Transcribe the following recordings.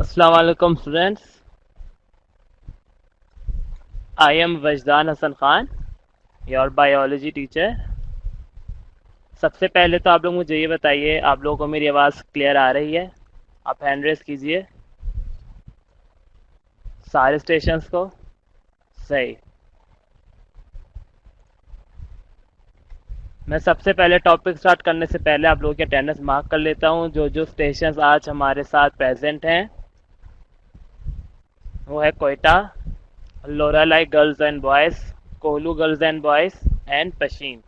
Assalamu alaikum students. I am Wajdan Hassan Khan, your biology teacher. सबसे पहले तो आप लोग मुझे ये बताइए, आप लोगों को मेरी आवाज़ क्लियर आ रही है? आप हैंड रेस कीजिए सारे स्टेशंस को। सही। मैं सबसे पहले टॉपिक स्टार्ट करने से पहले आप लोगों की अटेंडेंस मार्क कर लेता हूँ। जो जो स्टेशंस आज हमारे साथ प्रेजेंट हैं वो है Quetta, Loralai girls and boys, Kohlu girls and boys and Pishin.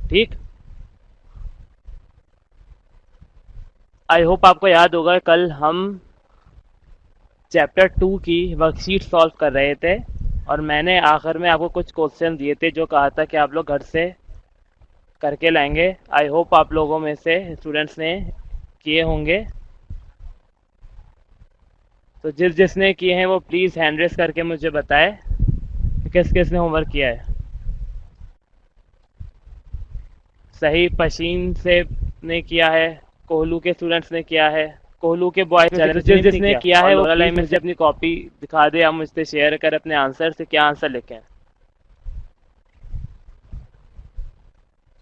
ठीक। आई होप आपको याद होगा कल हम चैप्टर 2 की वर्कशीट सॉल्व कर रहे थे और मैंने आखिर में आपको कुछ क्वेश्चन दिए थे जो कहा था कि आप लोग घर से करके लाएंगे। आई होप आप लोगों में से स्टूडेंट्स ने किए होंगे। तो जिसने किए हैं वो प्लीज़ हैंड रेस करके मुझे बताए कि किस किस ने होमवर्क किया है। सही, पशीन से ने किया है, कोहलू के स्टूडेंट्स ने किया है, कोहलू के बॉयज जिसने किया है वो लाइन में से अपनी कॉपी दिखा दे या मुझसे शेयर कर अपने आंसर से क्या आंसर लिखें।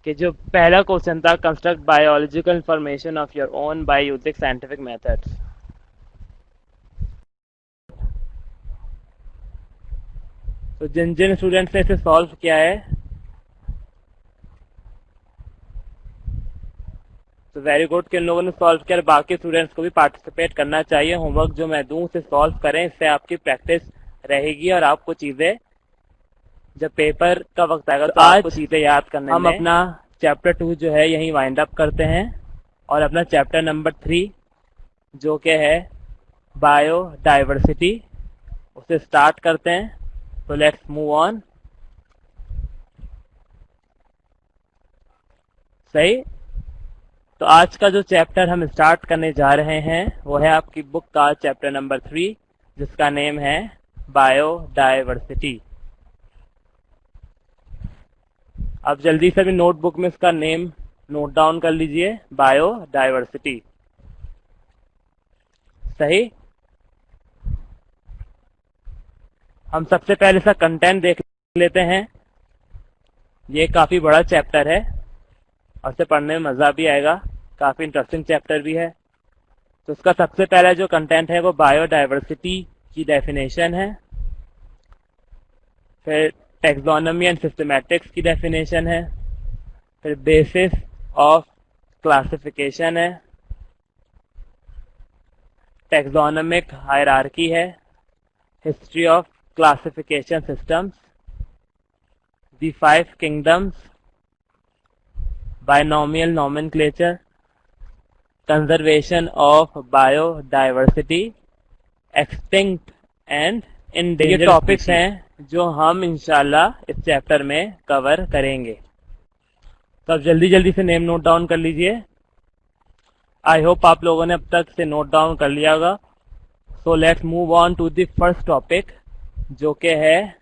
कि जो पहला क्वेश्चन था, construct biological information of your own by using scientific methods. तो जिन जिन स्टूडेंट्स ने इसे सॉल्व किया है तो वेरी गुड। किन लोगों ने सॉल्व किया, बाकी स्टूडेंट्स को भी पार्टिसिपेट करना चाहिए। होमवर्क जो मैं दूं उसे सॉल्व करें, इससे आपकी प्रैक्टिस रहेगी और आपको चीज़ें जब पेपर का वक्त आएगा तो आपको चीज़ें याद करने हम अपना चैप्टर 2 जो है यहीं वाइंड अप करते हैं और अपना चैप्टर नंबर 3 जो कि है बायोडाइवर्सिटी उसे स्टार्ट करते हैं। तो लेट्स मूव ऑन। सही। तो आज का जो चैप्टर हम स्टार्ट करने जा रहे हैं वो है आपकी बुक का चैप्टर नंबर 3 जिसका नेम है बायोडाइवर्सिटी। आप जल्दी से भी नोटबुक में इसका नेम नोट डाउन कर लीजिए, बायोडाइवर्सिटी। सही। हम सबसे पहले इसका कंटेंट देख लेते हैं। ये काफ़ी बड़ा चैप्टर है और इसे पढ़ने में मज़ा भी आएगा, काफ़ी इंटरेस्टिंग चैप्टर भी है। तो इसका सबसे पहला जो कंटेंट है वो बायोडाइवर्सिटी की डेफिनेशन है, फिर टैक्सोनॉमी एंड सिस्टमैटिक्स की डेफिनेशन है, फिर बेसिस ऑफ क्लासिफिकेशन है, टैक्सोनॉमिक हायरार्की है, history of classification systems, the 5 kingdoms, binomial nomenclature, conservation of biodiversity, extinct and endangered. ये टॉपिक्स हैं जो हम इंशाल्लाह इस चैप्टर में कवर करेंगे। तो अब जल्दी जल्दी से नेम नोट डाउन कर लीजिए। आई होप आप लोगों ने अब तक से नोट डाउन कर लिया होगा। So let's move on to the first topic जो कि है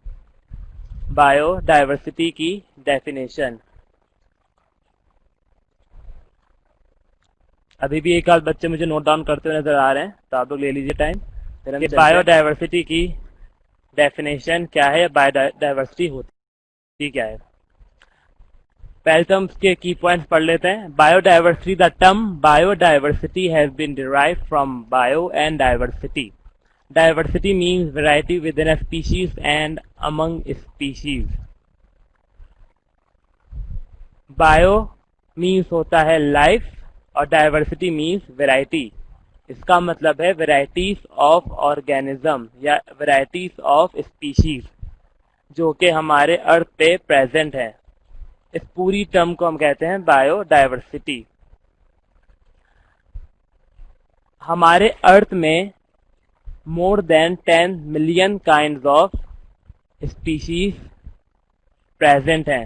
बायोडाइवर्सिटी की डेफिनेशन। अभी भी एक आध बच्चे मुझे नोट डाउन करते हुए नजर आ रहे हैं, तो आप लोग ले लीजिए टाइम। बायोडाइवर्सिटी की डेफिनेशन क्या है, बायोडाइवर्सिटी होती क्या है। पहले तो हम इसके की पॉइंट्स पढ़ लेते हैं। Biodiversity, the term biodiversity has been derived from bio and diversity. Diversity means variety within a species and among species. Bio means होता है लाइफ और डाइवर्सिटी मीन्स वैरायटी। इसका मतलब है वैरायटीज ऑफ ऑर्गेनिज्म या वैरायटीज ऑफ स्पीशीज जो कि हमारे अर्थ पे प्रेजेंट है। इस पूरी टर्म को हम कहते हैं बायोडाइवर्सिटी। हमारे अर्थ में more than 10 million kinds of species present हैं।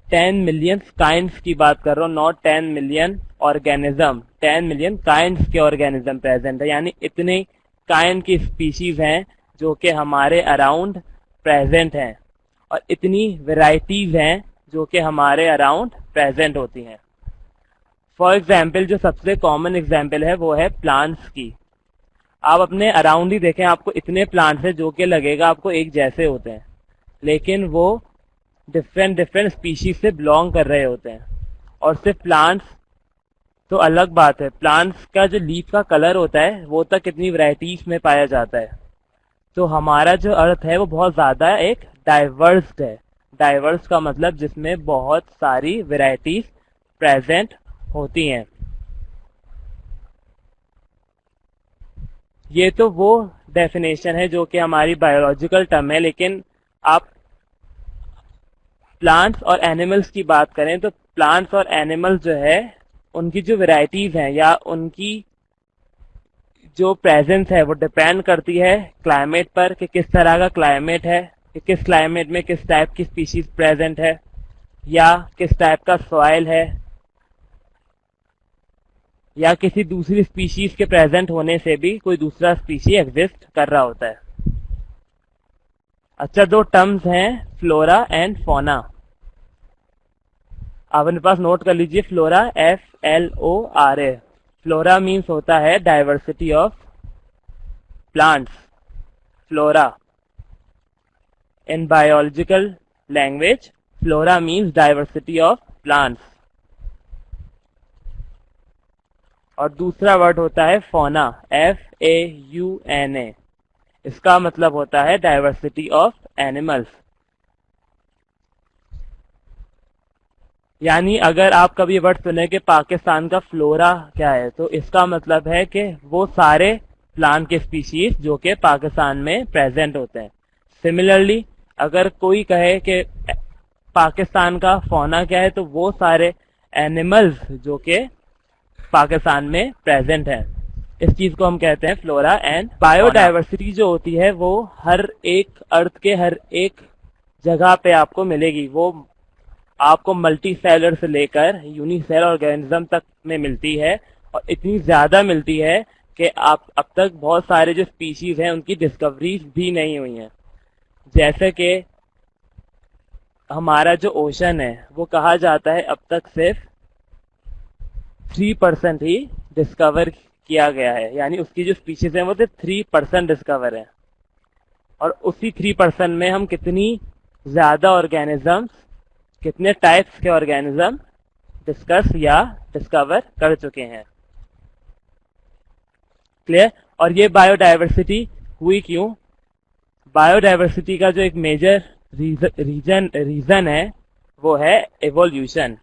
10 मिलियन काइंड्स की बात कर रहा हूँ, not 10 million organism. 10 million kinds के ऑर्गेनिज्म प्रेजेंट है, यानी इतने काइंड की स्पीशीज हैं जो कि हमारे अराउंड प्रेजेंट हैं और इतनी वैरायटीज हैं जो कि हमारे अराउंड प्रेजेंट होती हैं। फॉर एग्जाम्पल जो सबसे कॉमन एग्जाम्पल है वो है प्लांट्स की। आप अपने अराउंड ही देखें, आपको इतने प्लांट्स हैं जो कि लगेगा आपको एक जैसे होते हैं, लेकिन वो डिफरेंट डिफरेंट स्पीशीज से बिलोंग कर रहे होते हैं। और सिर्फ प्लांट्स तो अलग बात है, प्लांट्स का जो लीफ का कलर होता है वो तक कितनी वैरायटीज में पाया जाता है। तो हमारा जो अर्थ है वो बहुत ज़्यादा एक डाइवर्स्ड है। डाइवर्स का मतलब जिसमें बहुत सारी वैरायटीज प्रेजेंट होती हैं। ये तो वो डेफिनेशन है जो कि हमारी बायोलॉजिकल टर्म है, लेकिन आप प्लांट्स और एनिमल्स की बात करें तो प्लांट्स और एनिमल्स जो है उनकी जो वैरायटीज हैं या उनकी जो प्रेजेंस है वो डिपेंड करती है क्लाइमेट पर कि किस तरह का क्लाइमेट है, कि किस क्लाइमेट में किस टाइप की स्पीशीज प्रेजेंट है या किस टाइप का सॉइल है, या किसी दूसरी स्पीशीज के प्रेजेंट होने से भी कोई दूसरा स्पीशी एग्जिस्ट कर रहा होता है। अच्छा, दो टर्म्स हैं फ्लोरा एंड फौना। आप अपने पास नोट कर लीजिए, फ्लोरा FLORA। फ्लोरा मीन्स होता है diversity of plants. Flora in biological language, flora means diversity of plants. और दूसरा वर्ड होता है फौना, FAUNA। इसका मतलब होता है डाइवर्सिटी ऑफ एनिमल्स। यानी अगर आप कभी वर्ड सुने कि पाकिस्तान का फ्लोरा क्या है, तो इसका मतलब है कि वो सारे प्लांट के स्पीशीज जो कि पाकिस्तान में प्रेजेंट होते हैं। सिमिलरली अगर कोई कहे कि पाकिस्तान का फौना क्या है, तो वो सारे एनिमल्स जो कि पाकिस्तान में प्रेजेंट है। इस चीज को हम कहते हैं फ्लोरा एंड बायोडाइवर्सिटी। जो होती है वो हर एक अर्थ के हर एक जगह पे आपको मिलेगी। वो आपको मल्टी सेलर से लेकर यूनिसेलर ऑर्गेनिज्म तक में मिलती है, और इतनी ज्यादा मिलती है कि आप अब तक बहुत सारे जो स्पीशीज हैं उनकी डिस्कवरीज भी नहीं हुई हैं। जैसे कि हमारा जो ओशन है वो कहा जाता है अब तक सिर्फ 3% ही डिस्कवर किया गया है, यानी उसकी जो स्पीशीज है वो सिर्फ 3% डिस्कवर है। और उसी 3% में हम कितनी ज्यादा ऑर्गेनिजम्स, कितने टाइप्स के ऑर्गेनिज्म डिस्कस या डिस्कवर कर चुके हैं। क्लियर? और ये बायोडाइवर्सिटी हुई क्यों? बायोडाइवर्सिटी का जो एक मेजर रीजन है वो है एवोल्यूशन।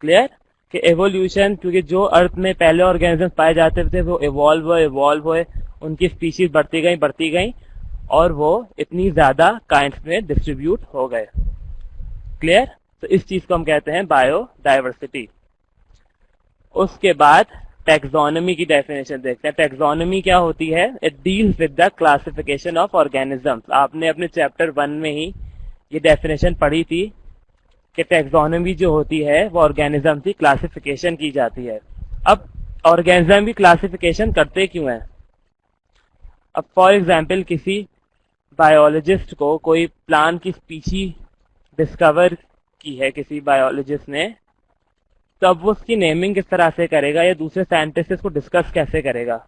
क्लियर? कि एवोल्यूशन, क्योंकि जो अर्थ में पहले ऑर्गेनिज्म पाए जाते थे वो इवॉल्व हुए, उनकी स्पीशीज बढ़ती गई और वो इतनी ज्यादा काइंड्स में डिस्ट्रीब्यूट हो गए। क्लियर? तो इस चीज को हम कहते हैं बायोडाइवर्सिटी। उसके बाद टैक्सोनॉमी की डेफिनेशन देखते हैं। टैक्सोनॉमी क्या होती है? It deals with the classification of organisms. आपने अपने चैप्टर 1 में ही ये डेफिनेशन पढ़ी थी कि टैक्सोनॉमी जो होती है वो ऑर्गेनिज्म की क्लासिफिकेशन की जाती है। अब ऑर्गेनिज्म की क्लासिफिकेशन करते क्यों है? अब फॉर एग्जाम्पल किसी बायोलॉजिस्ट को कोई प्लांट की स्पीशी डिस्कवर की है किसी बायोलॉजिस्ट ने, तो अब वो उसकी नेमिंग किस तरह से करेगा, या दूसरे साइंटिस्ट इसको डिस्कस कैसे करेगा,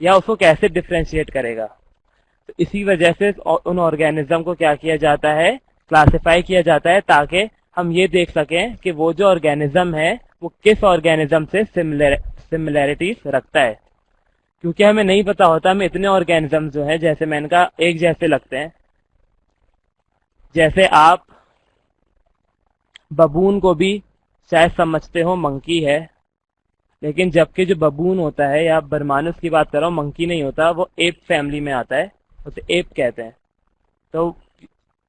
या उसको कैसे डिफ्रेंशिएट करेगा? तो इसी वजह से उन ऑर्गेनिज्म को क्या किया जाता है? क्लासिफाई किया जाता है, ताकि हम ये देख सकें कि वो जो ऑर्गेनिज्म है वो किस ऑर्गेनिज्म से सिमिलैरिटीज रखता है। क्योंकि हमें नहीं पता होता, हमें इतने ऑर्गेनिज्म जो हैं, जैसे मैंने कहा, एक जैसे लगते हैं। जैसे आप बबून को भी शायद समझते हो मंकी है, लेकिन जबकि जो बबून होता है, या बरमानुस की बात कर रहा हूँ, मंकी नहीं होता, वो एप फैमिली में आता है, उसे एप कहते हैं। तो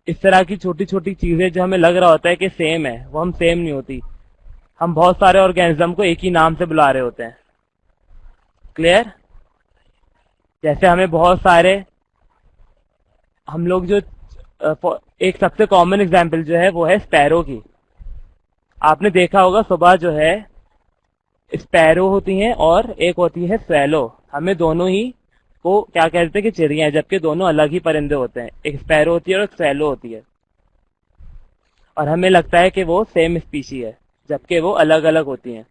इस तरह की छोटी छोटी चीजें जो हमें लग रहा होता है कि सेम है, वो हम सेम नहीं होती। हम बहुत सारे ऑर्गेनिज्म को एक ही नाम से बुला रहे होते हैं। क्लियर? जैसे हमें बहुत सारे, हम लोग जो एक सबसे कॉमन एग्जाम्पल जो है वो है स्पैरो की। आपने देखा होगा सुबह जो है स्पैरो होती हैं और एक होती है स्वैलो। हमें दोनों ही को क्या कहते हैं कि चिड़िया, जबकि दोनों अलग ही परिंदे होते हैं। एक स्पैरो होती है और एक स्वैलो होती है, और हमें लगता है कि वो सेम स्पीशी है, जबकि वो अलग अलग होती हैं।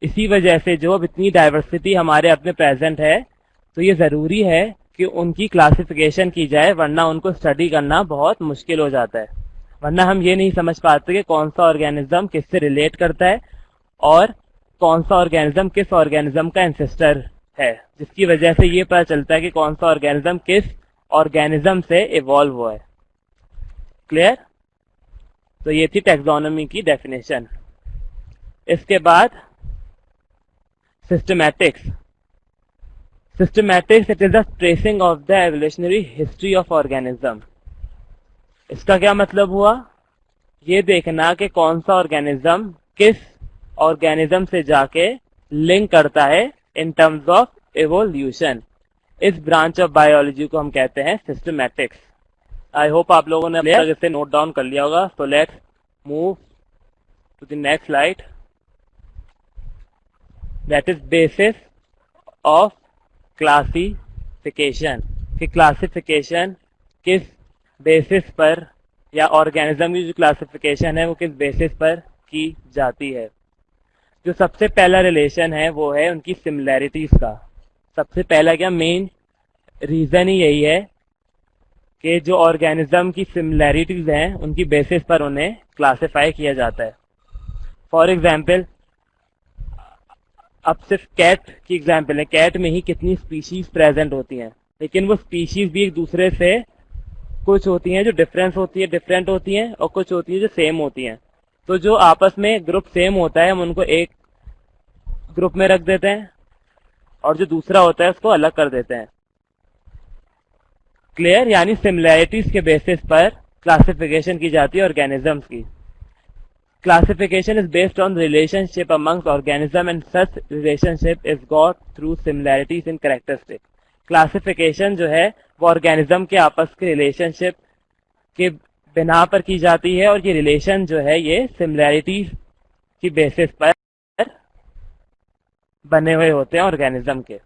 इसी वजह से जो अब इतनी डाइवर्सिटी हमारे अपने प्रेजेंट है, तो ये ज़रूरी है कि उनकी क्लासिफिकेशन की जाए, वरना उनको स्टडी करना बहुत मुश्किल हो जाता है। वरना हम ये नहीं समझ पाते कि कौन सा ऑर्गेनिज्म किससे रिलेट करता है और कौन सा ऑर्गेनिज्म किस ऑर्गेनिज्म का एंसेस्टर है, जिसकी वजह से ये पता चलता है कि कौन सा ऑर्गेनिज्म किस ऑर्गेनिज्म से इवॉल्व हुआ है। क्लियर? तो ये थी टैक्सोनॉमी की डेफिनेशन। इसके बाद systematics. Systematics it is the tracing of the evolutionary history of organism. इसका क्या मतलब हुआ? ये देखना कि कौन सा ऑर्गेनिज्म किस ऑर्गेनिज्म से जाके लिंक करता है इन टर्म्स ऑफ एवोल्यूशन। इस ब्रांच ऑफ बायोलॉजी को हम कहते हैं सिस्टमैटिक्स। आई होप आप लोगों ने इसे नोट डाउन कर लिया होगा। So let's move to the next slide, that is basis of classification. कि क्लासिफिकेशन किस बेसिस पर, या ऑर्गेनिज्म की जो क्लासिफिकेशन है वो किस बेसिस पर की जाती है। जो सबसे पहला रिलेशन है वो है उनकी सिमिलैरिटीज का। सबसे पहला क्या मेन रीजन ही यही है कि जो ऑर्गेनिज्म की सिमिलैरिटीज हैं उनकी बेसिस पर उन्हें क्लासिफाई किया जाता है। फॉर एग्जाम्पल, अब सिर्फ कैट की एग्जाम्पल है, कैट में ही कितनी स्पीशीज प्रेजेंट होती हैं, लेकिन वो स्पीशीज भी एक दूसरे से कुछ होती हैं जो डिफरेंट होती हैं और कुछ होती है जो सेम होती हैं। तो जो आपस में ग्रुप सेम होता है हम उनको एक ग्रुप में रख देते हैं और जो दूसरा होता है उसको अलग कर देते हैं। क्लियर? यानी सिमिलैरिटीज के बेसिस पर क्लासिफिकेशन की जाती है ऑर्गेनिजम्स की। Classification is based on relationship amongst organism and such relationship is got through similarities in characteristic. Classification जो है वो ऑर्गेनिज्म के आपस के रिलेशनशिप के बिना पर की जाती है और ये रिलेशन जो है ये सिमिलैरिटीज की बेसिस पर बने हुए होते हैं ऑर्गेनिज्म के।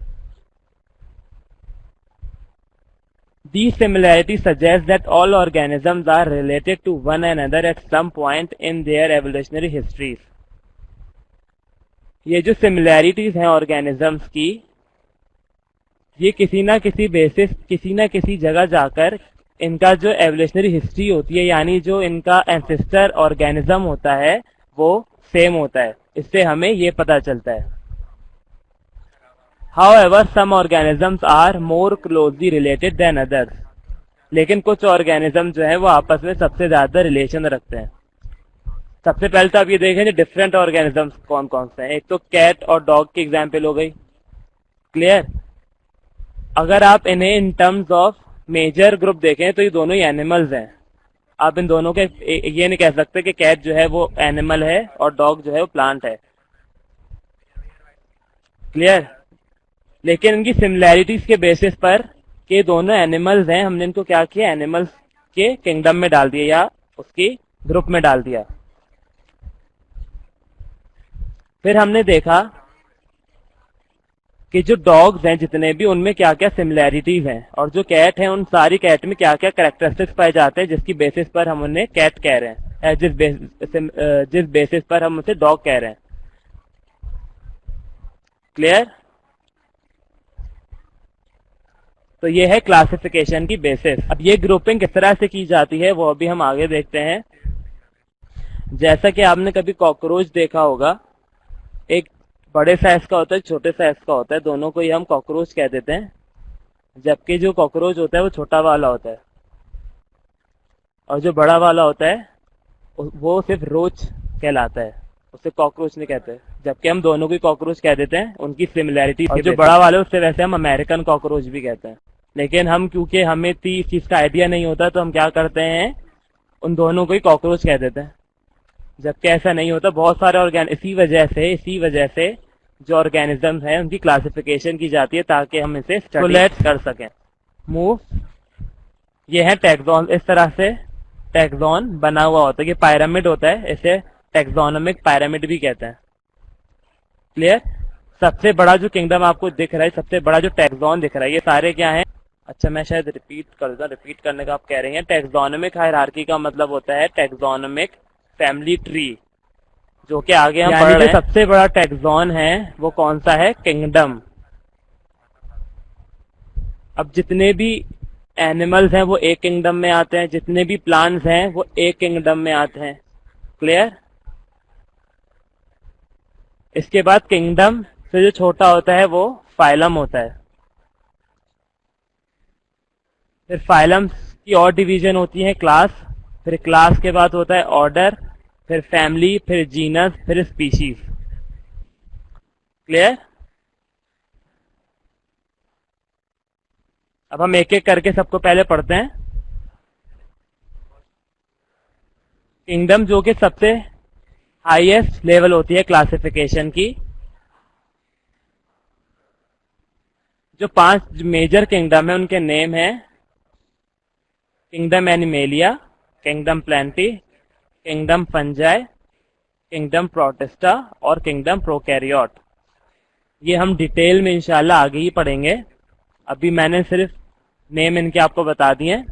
These similarities suggest that all organisms are related to one another at some point in their evolutionary histories. ये जो similarities हैं organisms की, ये किसी ना किसी बेसिस, किसी ना किसी जगह जाकर इनका जो एवोल्यूशनरी हिस्ट्री होती है, यानी जो इनका एंसेस्टर ऑर्गेनिज्म होता है वो सेम होता है। इससे हमें ये पता चलता है। However, some organisms are more closely related than others. लेकिन कुछ ऑर्गेनिज्म जो है वो आपस में सबसे ज्यादा रिलेशन रखते हैं। सबसे पहले तो आप ये देखें डिफरेंट ऑर्गेनिजम्स कौन कौन से हैं। एक तो कैट और डॉग की एग्जाम्पल हो गई। क्लियर? अगर आप इन्हें in terms of major group देखें तो ये दोनों ही एनिमल्स हैं। आप इन दोनों के ये नहीं कह सकते कि कैट जो है वो एनिमल है और डॉग जो है वो प्लांट है। क्लियर? लेकिन इनकी सिमिलैरिटीज के बेसिस पर के दोनों एनिमल्स हैं, हमने इनको क्या किया, एनिमल्स के किंगडम में डाल दिया या उसकी ग्रुप में डाल दिया। फिर हमने देखा कि जो डॉग्स हैं जितने भी, उनमें क्या क्या सिमिलैरिटीज हैं, और जो कैट हैं उन सारी कैट में क्या क्या कैरेक्टरिस्टिक्स पाए जाते हैं जिसकी बेसिस पर हम उन्हें कैट कह रहे हैं, जिस बेसिस पर हम उसे डॉग कह रहे हैं। क्लियर? तो ये है क्लासिफिकेशन की बेसिस। अब ये ग्रुपिंग किस तरह से की जाती है वो अभी हम आगे देखते हैं। जैसा कि आपने कभी कॉकरोच देखा होगा, एक बड़े साइज का होता है, छोटे साइज का होता है, दोनों को ही हम कॉकरोच कह देते हैं, जबकि जो कॉकरोच होता है वो छोटा वाला होता है और जो बड़ा वाला होता है वो सिर्फ रोच कहलाता है, उसे कॉकरोच नहीं कहते, जबकि हम दोनों को कॉकरोच कह देते हैं उनकी सिमिलैरिटी। और जो बड़ा वाला है उससे वैसे हम अमेरिकन कॉकरोच भी कहते हैं, लेकिन हम क्योंकि हमें इस चीज का आइडिया नहीं होता तो हम क्या करते हैं, उन दोनों को ही कॉकरोच कह देते हैं, जबकि ऐसा नहीं होता। बहुत सारे इसी वजह से जो ऑर्गेनिज्म है उनकी क्लासिफिकेशन की जाती है ताकि हम इसे स्टडी कर सकें। मूव, ये है टैक्सॉन। इस तरह से टैक्सॉन बना हुआ होता है, ये पायरामिड होता है, इसे टैक्सोनोमिक पायरामिड भी कहते हैं। क्लियर? सबसे बड़ा जो किंगडम आपको दिख रहा है, सबसे बड़ा जो टैक्सॉन दिख रहा है, ये सारे क्या हैं? अच्छा, मैं शायद रिपीट करने का आप कह रहे हैं। टैक्सोनोमिक हायरार्की का मतलब होता है टैक्सोनोमिक फैमिली ट्री। जो कि आगे हम पढ़ रहे हैं। सबसे बड़ा टैक्सॉन है वो कौन सा है? किंगडम। अब जितने भी एनिमल्स हैं वो एक किंगडम में आते हैं, जितने भी प्लांट्स हैं वो एक किंगडम में आते हैं। क्लियर? इसके बाद किंगडम से जो छोटा होता है वो फाइलम होता है। फिर फाइलम की और डिवीजन होती है क्लास, फिर क्लास के बाद होता है ऑर्डर, फिर फैमिली, फिर जीनस, फिर स्पीशीज। क्लियर? अब हम एक एक करके सबको पहले पढ़ते हैं। किंगडम जो कि सबसे हाईएस्ट लेवल होती है क्लासिफिकेशन की। जो 5 मेजर किंगडम है उनके नेम है kingdom animalia, kingdom Plantae, kingdom fungi, kingdom protista और किंगडम प्रोकैरियोट। ये हम डिटेल में इंशाल्लाह आगे ही पढ़ेंगे, अभी मैंने सिर्फ नेम इनके आपको बता दिए।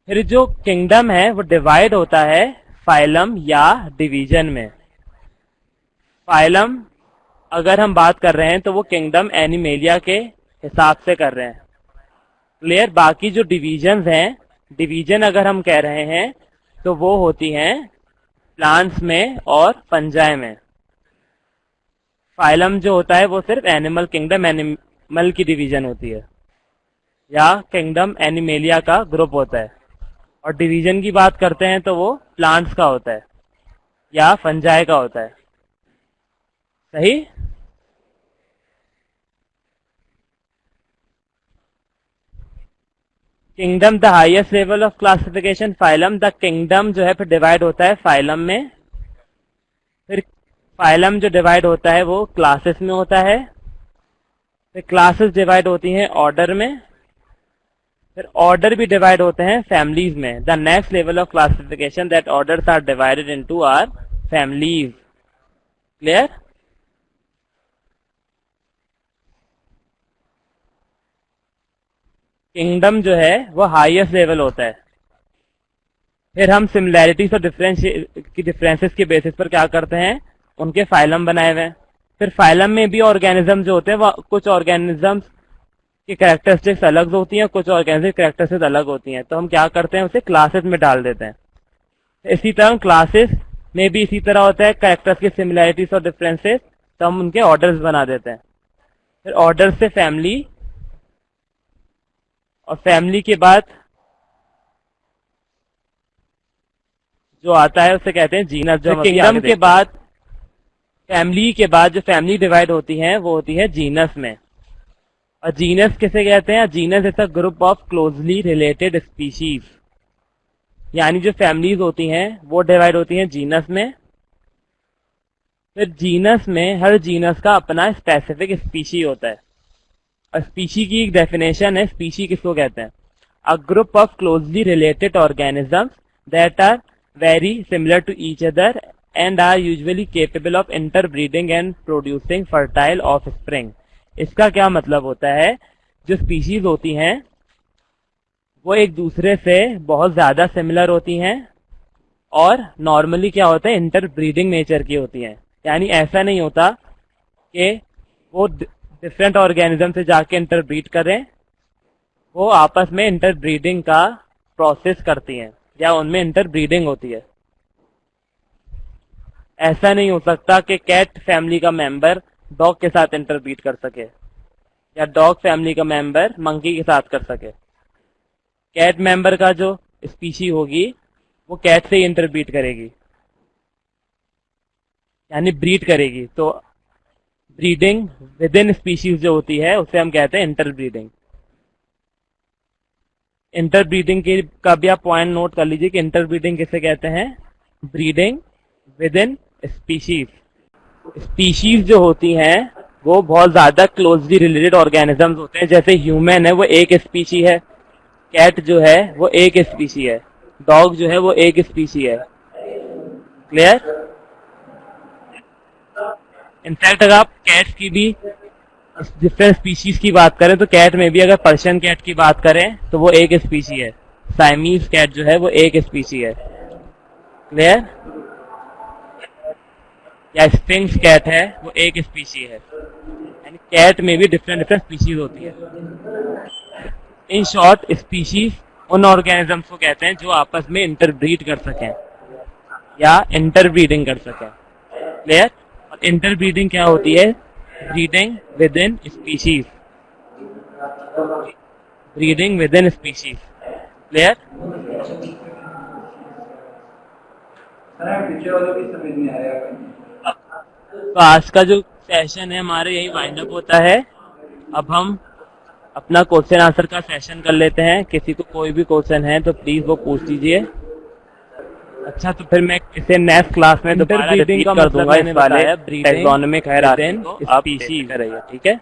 फिर जो किंगडम है वो डिवाइड होता है फाइलम या डिवीजन में। फाइलम अगर हम बात कर रहे हैं तो वो किंगडम एनिमेलिया के हिसाब से कर रहे हैं। क्लियर? बाकी जो डिवीजन्स हैं, डिवीजन अगर हम कह रहे हैं तो वो होती हैं प्लांट्स में और फंजाई में। फाइलम जो होता है वो सिर्फ एनिमल किंगडम एनिमल की डिवीजन होती है या किंगडम एनिमेलिया का ग्रुप होता है। और डिवीजन की बात करते हैं तो वो प्लांट्स का होता है या फंजाई का होता है। सही? Kingdom the highest level of classification phylum. The kingdom जो है फिर डिवाइड होता है फाइलम में। फिर फाइलम जो डिवाइड होता है वो क्लासेस में होता है। फिर क्लासेस डिवाइड होती हैं ऑर्डर में। फिर ऑर्डर भी डिवाइड होते हैं फैमिलीज में। The next level of classification that orders are divided into are families. Clear? Kingdom जो है वो हाईएस्ट लेवल होता है। फिर हम सिमिलैरिटीज और डिफरेंसेस के बेसिस पर क्या करते हैं? उनके फाइलम बनाए हुए हैं। फिर फाइलम में भी ऑर्गेनिज्म जो होते हैं वो कुछ ऑर्गेनिज्म की कैरेक्टरिस्टिक्स अलग होती हैं, कुछ ऑर्गेनिज्म कैरेक्टरिस्टिक्स अलग होती हैं, तो हम क्या करते हैं? उसे क्लासेस में डाल देते हैं। इसी तरह क्लासेस में भी इसी तरह होता है, कैरेक्टर्स की सिमिलैरिटीज और डिफरेंसेस, तो हम उनके ऑर्डर्स बना देते हैं। फिर ऑर्डर से फैमिली, और फैमिली के बाद जो आता है उसे कहते हैं जीनस। जो किंगडम के बाद फैमिली के बाद जो फैमिली डिवाइड होती है वो होती है जीनस में। और जीनस किसे कहते हैं? Genus is a group of closely related species. यानी जो फैमिलीज होती हैं वो डिवाइड होती हैं जीनस में। फिर जीनस में हर जीनस का अपना स्पेसिफिक स्पीशी होता है। और स्पीशी की एक डेफिनेशन है, स्पीशी किसको कहते हैं? A group of closely related organisms that are very similar to each other and are usually capable of interbreeding and producing fertile offspring. इसका क्या मतलब होता है? जो स्पीशीज होती हैं वो एक दूसरे से बहुत ज्यादा सिमिलर होती हैं और नॉर्मली क्या होता है? इंटरब्रीडिंग नेचर की होती हैं। यानी ऐसा नहीं होता कि वो डिफरेंट ऑर्गेनिज्म से जाके इंटरब्रीड करें, वो आपस में इंटरब्रीडिंग का प्रोसेस करती हैं या उनमें इंटरब्रीडिंग होती है। ऐसा नहीं हो सकता कि कैट फैमिली का मेंबर डॉग के साथ इंटरब्रीड कर सके या डॉग फैमिली का मेंबर मंकी के साथ कर सके। कैट मेंबर का जो स्पीशी होगी वो कैट से ही इंटरब्रीड करेगी, यानी ब्रीड करेगी। तो ब्रीडिंग विद इन स्पीशीज जो होती है उसे हम कहते हैं इंटरब्रीडिंग। इंटरब्रीडिंग के का भी आप पॉइंट नोट कर लीजिए कि इंटरब्रीडिंग किसे कहते हैं? Breeding with in species. Species जो होती हैं वो बहुत ज्यादा क्लोजली रिलेटेड ऑर्गेनिजम्स होते हैं। जैसे ह्यूमन है वो एक स्पीशी है, कैट जो है वो एक स्पीशी है, डॉग जो है वो एक स्पीशी है। क्लियर? इनफैक्ट अगर आप कैट्स की भी डिफरेंट स्पीशीज की बात करें तो कैट में भी अगर पर्शियन कैट की बात करें तो वो एक स्पीशी है, साइमीज कैट जो है वो एक स्पीशी है। क्लियर? या स्फिंक्स कैट है वो एक स्पीशी है, यानी कैट में भी डिफरेंट डिफरेंट स्पीशीज होती है। इन शॉर्ट स्पीशीज उन ऑर्गेनिजम्स को कहते हैं जो आपस में इंटरब्रीड कर सकें या इंटरब्रीडिंग कर सकें। क्लियर? और इंटरब्रीडिंग क्या होती है? Breeding with in species, breeding with in species. Clear? तो आज का जो सेशन है हमारे यही वाइंड अप होता है। अब हम अपना क्वेश्चन आंसर का सेशन कर लेते हैं। किसी को कोई भी क्वेश्चन है तो प्लीज वो पूछ लीजिए। अच्छा, तो फिर मैं इसे नेक्स्ट क्लास में दोबारा रिपीट कर दूंगा इस वाले टैक्सोनॉमिक हायरार्की को आप स्पीशीज रहिए, ठीक है।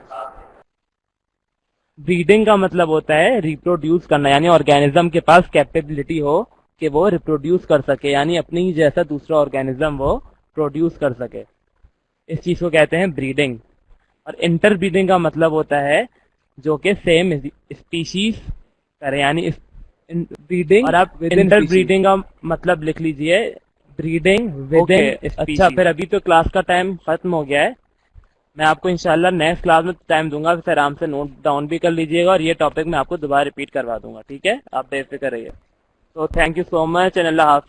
ब्रीडिंग का मतलब होता है रिप्रोड्यूस करना, यानी ऑर्गेनिज्म के पास कैपेबिलिटी हो कि वो रिप्रोड्यूस कर सके, यानी अपने ही जैसा दूसरा ऑर्गेनिज्म वो प्रोड्यूस कर सके। इस चीज को कहते हैं ब्रीडिंग। और इंटरब्रीडिंग का मतलब होता है जो कि सेम स्पीशीज करे, यानी ब्रीडिंग। और आप इंटरब्रीडिंग का मतलब लिख लीजिए ब्रीडिंग विद इन। अच्छा, फिर अभी तो क्लास का टाइम खत्म हो गया है। मैं आपको इंशाल्लाह नेक्स्ट क्लास में टाइम दूंगा, फिर आराम से नोट डाउन भी कर लीजिएगा और ये टॉपिक मैं आपको दोबारा रिपीट करवा दूंगा, ठीक है। आप बेफिक्र रहिए। तो thank you so much and अल्लाह हाफ़िज़।